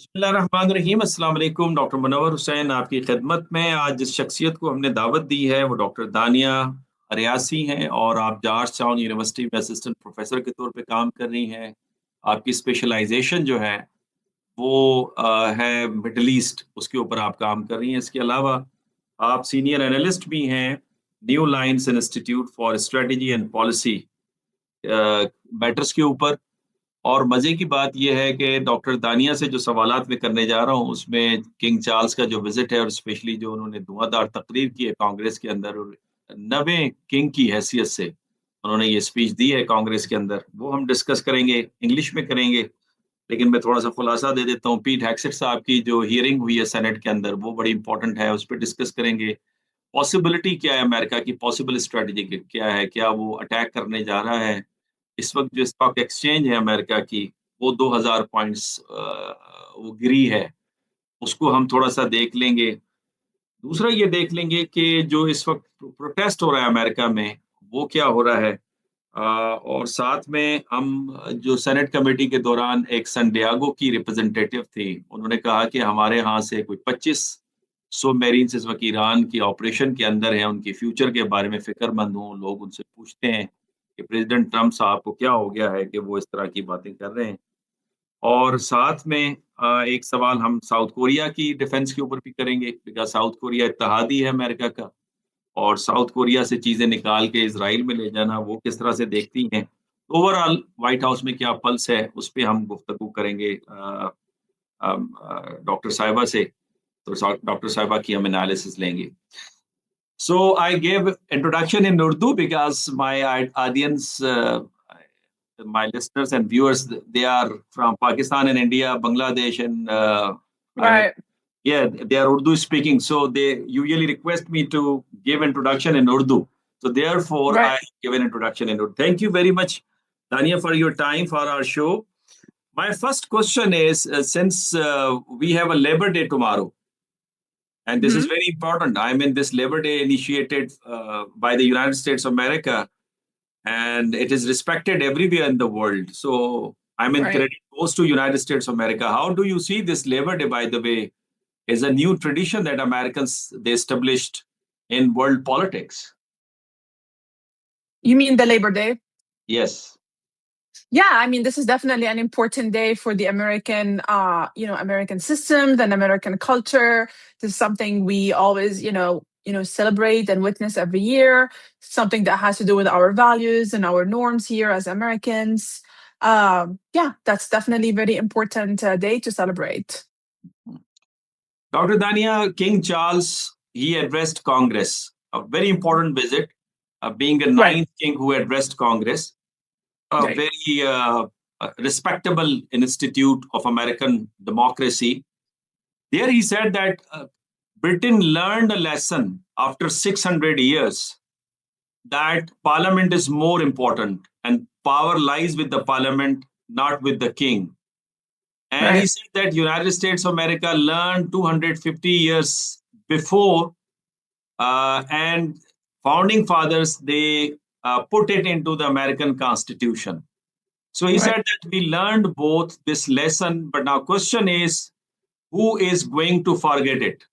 बिस्मिल्लाहिर्रहमानिर्रहीम। अस्सलाम वालेकुम। डॉक्टर मुनव्वर हुसैन आपकी खिदमत में। आज जिस शख्सियत को हमने दावत दी है वो डॉक्टर दानिया रियासी हैं और आप जॉर्ज टाउन यूनिवर्सिटी में असिस्टेंट प्रोफेसर के तौर पे काम कर रही हैं। आपकी स्पेशलाइजेशन जो है वो है मिडल ईस्ट, उसके ऊपर आप काम कर रही हैं। इसके अलावा आप सीनियर एनालिस्ट भी हैं new lines institute for strategy and policy matters के ऊपर। और मजे की बात यह है कि डॉक्टर दानिया से जो सवालात मैं करने जा रहा हूँ उसमें किंग चार्ल्स का जो विजिट है और स्पेशली जो उन्होंने धुआंधार तकरीर की है कांग्रेस के अंदर और नवे किंग की हैसियत से उन्होंने ये स्पीच दी है कांग्रेस के अंदर, वो हम डिस्कस करेंगे, इंग्लिश में करेंगे। लेकिन मैं थोड़ा सा खुलासा दे देता हूँ। पीट हैक्सेट साहब की जो हियरिंग हुई है सेनेट के अंदर वो बड़ी इंपॉर्टेंट है, उस पर डिस्कस करेंगे। पॉसिबिलिटी क्या है अमेरिका की, पॉसिबल स्ट्रेटजी क्या है, क्या वो अटैक करने जा रहा है। इस वक्त जो स्टॉक एक्सचेंज है अमेरिका की वो 2000 पॉइंट्स वो गिरी है, उसको हम थोड़ा सा देख लेंगे। दूसरा ये देख लेंगे कि जो इस वक्त प्रोटेस्ट हो रहा है अमेरिका में वो क्या हो रहा है। और साथ में हम जो सेनेट कमेटी के दौरान एक सैन की रिप्रेजेंटेटिव थी, उन्होंने कहा कि हमारे यहाँ से कोई 2500 मेरीन्स इस वक्त ईरान की ऑपरेशन के अंदर हैं, उनकी फ्यूचर के बारे में फिक्रमंद हों। लोग उनसे पूछते हैं कि प्रेसिडेंट ट्रम्प साहब को क्या हो गया है कि वो इस तरह की बातें कर रहे हैं। और साथ में एक सवाल हम साउथ कोरिया की डिफेंस के ऊपर भी करेंगे, बिकॉज साउथ कोरिया इत्तेहादी है अमेरिका का, और साउथ कोरिया से चीजें निकाल के इसराइल में ले जाना वो किस तरह से देखती हैं। ओवरऑल व्हाइट हाउस में क्या पल्स है उस पर हम गुफ्तगू करेंगे डॉक्टर साहिबा से। तो डॉक्टर साहिबा की हम एनालिसिस लेंगे। So I gave introduction in Urdu because my audience, my listeners and viewers, they are from Pakistan and India, Bangladesh, and Right. yeah, they are Urdu speaking. So they usually request me to give introduction in Urdu. So therefore, Right. I give an introduction in Urdu. Thank you very much, Tanya, for your time for our show. My first question is, since we have a Labor Day tomorrow, and this is Mhm. very important. I mean, this Labor Day initiated by the United States of America, and it is respected everywhere in the world. So, I mean, Right. credit goes to United States of America. How do you see this Labor Day, by the way, is a new tradition that Americans, they established in world politics? You mean the Labor Day? Yes. Yeah, I mean, this is definitely an important day for the American, American system and American culture. This is something we always, celebrate and witness every year. Something that has to do with our values and our norms here as Americans. Yeah, that's definitely a very important day to celebrate. Dr. Dania, King Charles, he addressed Congress, a very important visit, being a Right. ninth king who addressed Congress. A Right. very respectable institute of American democracy. There he said that Britain learned a lesson after 600 years that parliament is more important and power lies with the parliament, not with the king. And he Right. said that United States of America learned 250 years before, and founding fathers, they put it into the American Constitution. So he Right. said that we learned both this lesson, but now question is, who is going to forget it?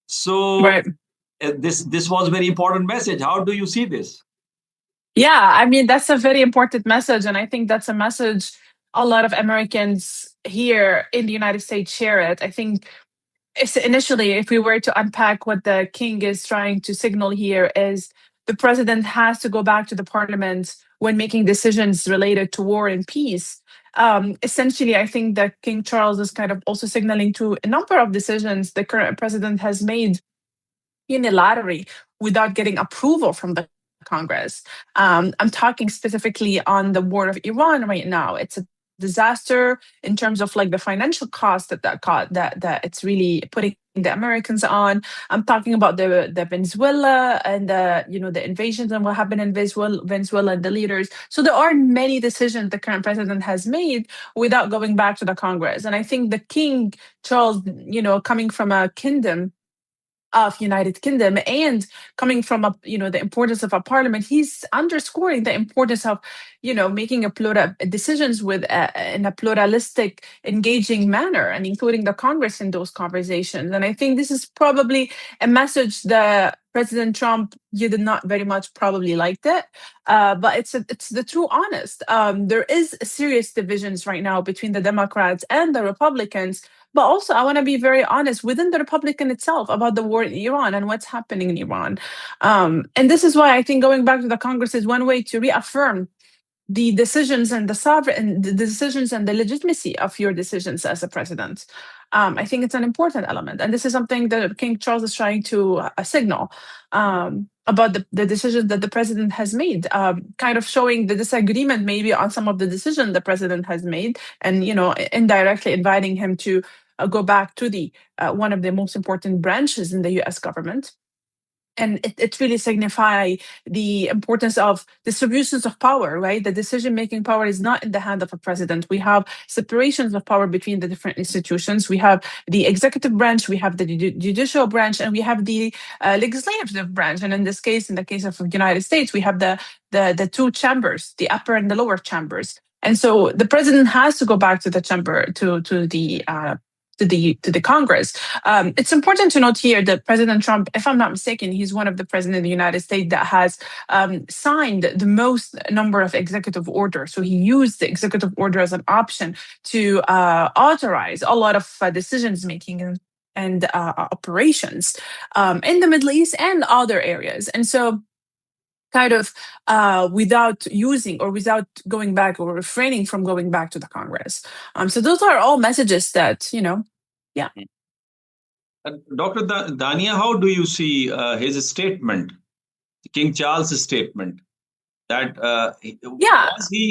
So Right. this was a very important message. How do you see this? Yeah, I mean, that's a very important message. And I think that's a message a lot of Americans here in the United States share it. I think it's initially, if we were to unpack what the king is trying to signal here, is the president has to go back to the parliament when making decisions related to war and peace. Essentially, I think that King Charles is kind of also signaling to a number of decisions the current president has made unilaterally without getting approval from the Congress. I'm talking specifically on the war of Iran right now. It's a disaster in terms of like the financial cost that it's really putting the Americans on. I'm talking about the Venezuela and the invasions and what happened in Venezuela and the leaders. So there are many decisions the current president has made without going back to the Congress. And I think the King Charles, coming from a kingdom of United Kingdom, and coming from the importance of a parliament, he's underscoring the importance of making decisions in a pluralistic, engaging manner, and including the Congress in those conversations. And I think this is probably a message that President Trump, you did not very much probably liked it, but it's the true honest. There is serious divisions right now between the Democrats and the Republicans. But also, I want to be very honest within the Republican itself about the war in Iran and what's happening in Iran. And this is why I think going back to the Congress is one way to reaffirm the decisions and the decisions and the legitimacy of your decisions as a president. I think it's an important element, and this is something that King Charles is trying to signal about the decisions that the president has made, kind of showing the disagreement maybe on some of the decisions the president has made, and indirectly inviting him to go back to the one of the most important branches in the U.S. government. And it really signify the importance of distributions of power, right? The decision-making power is not in the hand of a president. We have separations of power between the different institutions. We have the executive branch, we have the judicial branch, and we have the legislative branch. And in this case, in the case of the United States, we have the two chambers, the upper and the lower chambers. And so the president has to go back to the chamber, to the Congress. It's important to note here that President Trump, if I'm not mistaken, he's one of the presidents of the United States that has signed the most number of executive orders. So he used the executive order as an option to authorize a lot of decisions making and operations in the Middle East and other areas. And so kind of without using or without going back or refraining from going back to the Congress. So those are all messages that, yeah. Dr. Dania, how do you see his statement, King Charles' statement, that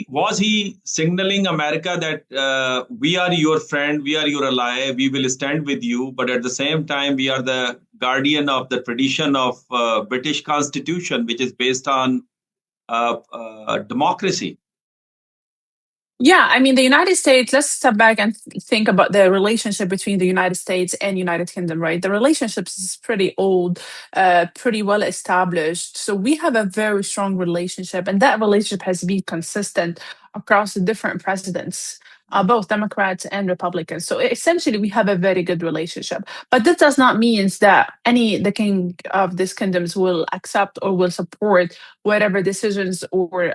was he signaling America that we are your friend, we are your ally, we will stand with you, but at the same time we are the guardian of the tradition of British Constitution, which is based on democracy? Yeah, I mean, the United States, let's step back and think about the relationship between the United States and United Kingdom, right? The relationship is pretty old, pretty well established. So we have a very strong relationship, and that relationship has been consistent across the different presidents, both Democrats and Republicans. So essentially, we have a very good relationship. But that does not mean that the king of these kingdoms will accept or will support whatever decisions or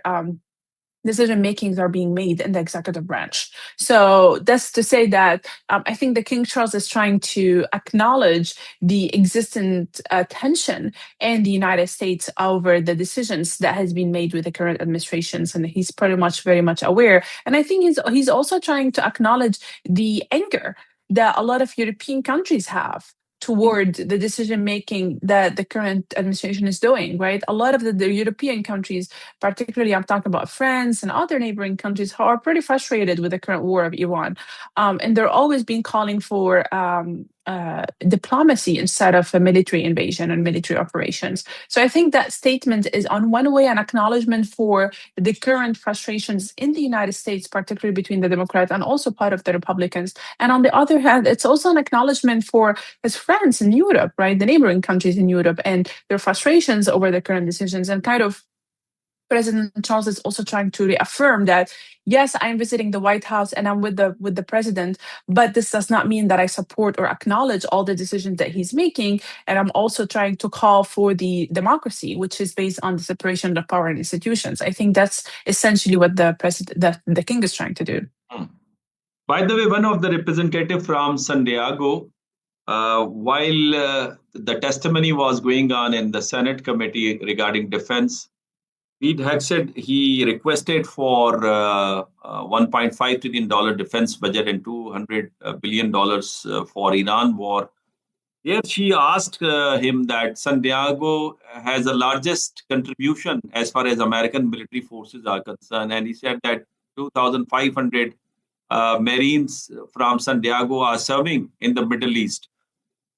decision makings are being made in the executive branch. So that's to say that I think the King Charles is trying to acknowledge the existent tension in the United States over the decisions that has been made with the current administrations, and he's pretty much very much aware. And I think he's also trying to acknowledge the anger that a lot of European countries have toward the decision making that the current administration is doing, right? A lot of the European countries, particularly I'm talking about France and other neighboring countries, are pretty frustrated with the current war of Iran. And they're always been calling for diplomacy instead of a military invasion and military operations. So I think that statement is on one way an acknowledgement for the current frustrations in the United States, particularly between the Democrats and also part of the Republicans. And on the other hand, it's also an acknowledgement for his friends in Europe, right? The neighboring countries in Europe and their frustrations over the current decisions, and kind of President Charles is also trying to reaffirm that, yes, I'm visiting the White House and I'm with the president, but this does not mean that I support or acknowledge all the decisions that he's making. And I'm also trying to call for the democracy, which is based on the separation of power and institutions. I think that's essentially what the king is trying to do. By the way, one of the representatives from San Diego, while the testimony was going on in the Senate committee regarding defense, he had said he requested for $1.5 trillion defense budget and $200 billion for Iran war. Here she asked him that San Diego has the largest contribution as far as American military forces are concerned. And he said that 2,500 Marines from San Diego are serving in the Middle East.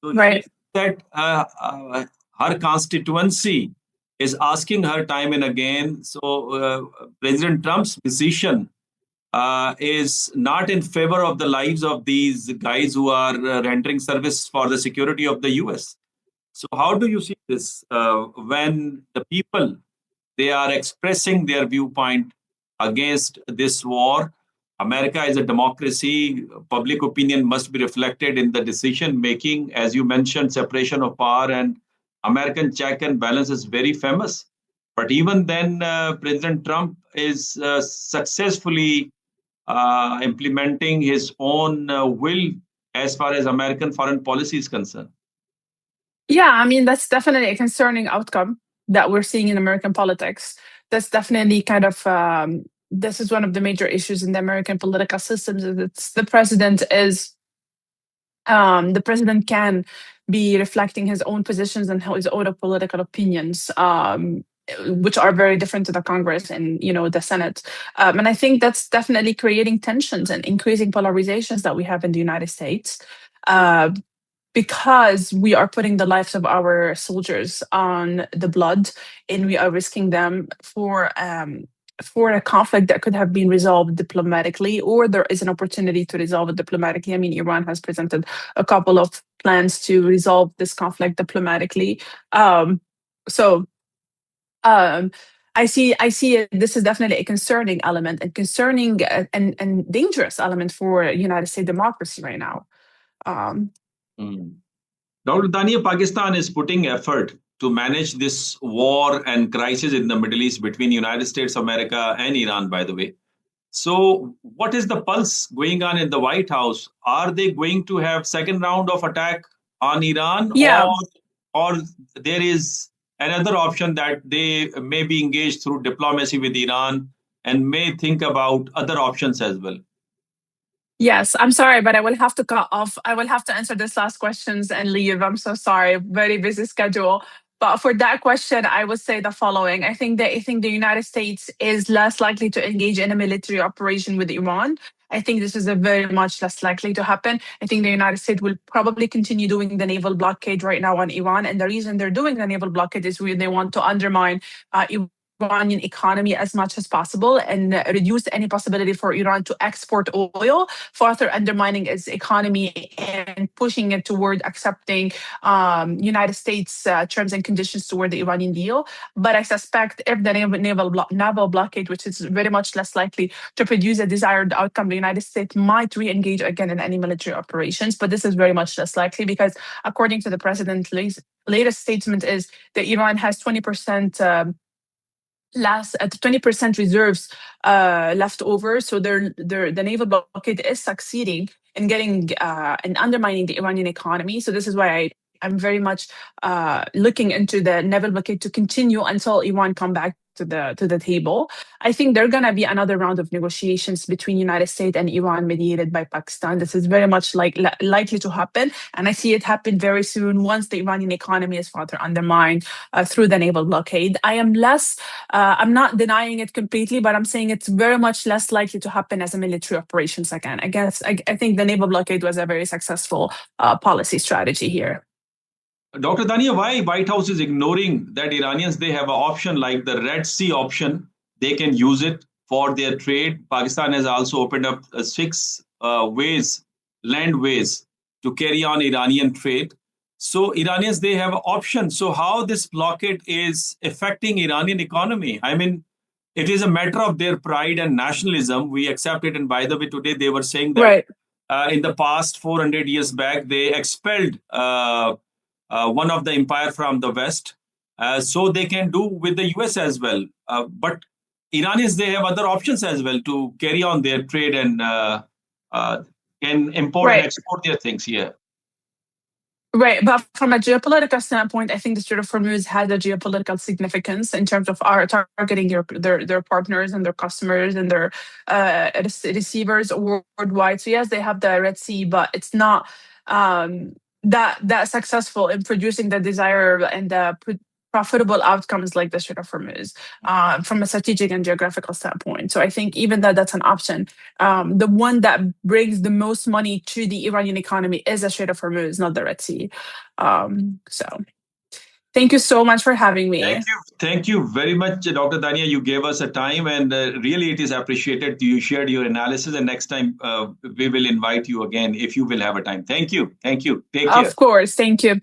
So right. That her constituency is asking her time and again. So President Trump's decision is not in favor of the lives of these guys who are rendering service for the security of the U.S. So how do you see this when the people, they are expressing their viewpoint against this war? America is a democracy. Public opinion must be reflected in the decision making. As you mentioned, separation of power and American check and balance is very famous. But even then, President Trump is successfully implementing his own will as far as American foreign policy is concerned. Yeah, I mean, that's definitely a concerning outcome that we're seeing in American politics. That's definitely kind of this is one of the major issues in the American political systems. It's the president can be reflecting his own positions and his own political opinions, which are very different to the Congress and the Senate. And I think that's definitely creating tensions and increasing polarizations that we have in the United States. Because we are putting the lives of our soldiers on the blood, and we are risking them for a conflict that could have been resolved diplomatically, or there is an opportunity to resolve it diplomatically. I mean, Iran has presented a couple of plans to resolve this conflict diplomatically. So I see this is definitely a concerning element and concerning and dangerous element for United States democracy right now. Dr. Dania, Pakistan is putting effort to manage this war and crisis in the Middle East between United States of America and Iran, by the way. So what is the pulse going on in the White House? Are they going to have second round of attack on Iran, Yeah. or there is another option that they may be engaged through diplomacy with Iran and may think about other options as well? Yes, I'm sorry, but I will have to cut off. I will have to answer this last questions and leave. I'm so sorry. Very busy schedule. But for that question, I would say the following. I think the United States is less likely to engage in a military operation with Iran. I think this is a very much less likely to happen. I think the United States will probably continue doing the naval blockade right now on Iran. And the reason they're doing the naval blockade is they want to undermine Iranian economy as much as possible and reduce any possibility for Iran to export oil, further undermining its economy and pushing it toward accepting United States terms and conditions toward the Iranian deal. But I suspect if the naval blockade, which is very much less likely to produce a desired outcome, the United States might re-engage again in any military operations. But this is very much less likely because, according to the president's latest statement, is that Iran has 20% 20% reserves left over. So the naval blockade is succeeding in getting and undermining the Iranian economy. So this is why I'm very much looking into the naval blockade to continue until Iran come back to the table. I think there's gonna be another round of negotiations between United States and Iran, mediated by Pakistan. This is very much likely to happen, and I see it happen very soon once the Iranian economy is further undermined through the naval blockade. I'm not denying it completely, but I'm saying it's very much less likely to happen as a military operations again. I think the naval blockade was a very successful policy strategy here. Dr. Dania, why White House is ignoring that Iranians, they have an option like the Red Sea option. They can use it for their trade. Pakistan has also opened up 6 land ways to carry on Iranian trade. So Iranians, they have an option. So how this blockade is affecting Iranian economy? I mean, it is a matter of their pride and nationalism. We accept it. And by the way, today they were saying that in the past 400 years back, they expelled one of the empire from the West. So they can do with the US as well. But Iranians, they have other options as well to carry on their trade and can import and export their things here. Right, but from a geopolitical standpoint, I think the Strait of Hormuz has a geopolitical significance in terms of our targeting their partners and their customers and their receivers worldwide. So yes, they have the Red Sea, but it's not that successful in producing the desired and the profitable outcomes like the Strait of Hormuz from a strategic and geographical standpoint. So I think even that's an option. The one that brings the most money to the Iranian economy is the Strait of Hormuz, not the Red Sea. So thank you so much for having me. Thank you very much, Dr. Dania. You gave us a time, and really it is appreciated. You shared your analysis, and next time we will invite you again if you will have a time. Thank you. Take care. Of course. Thank you.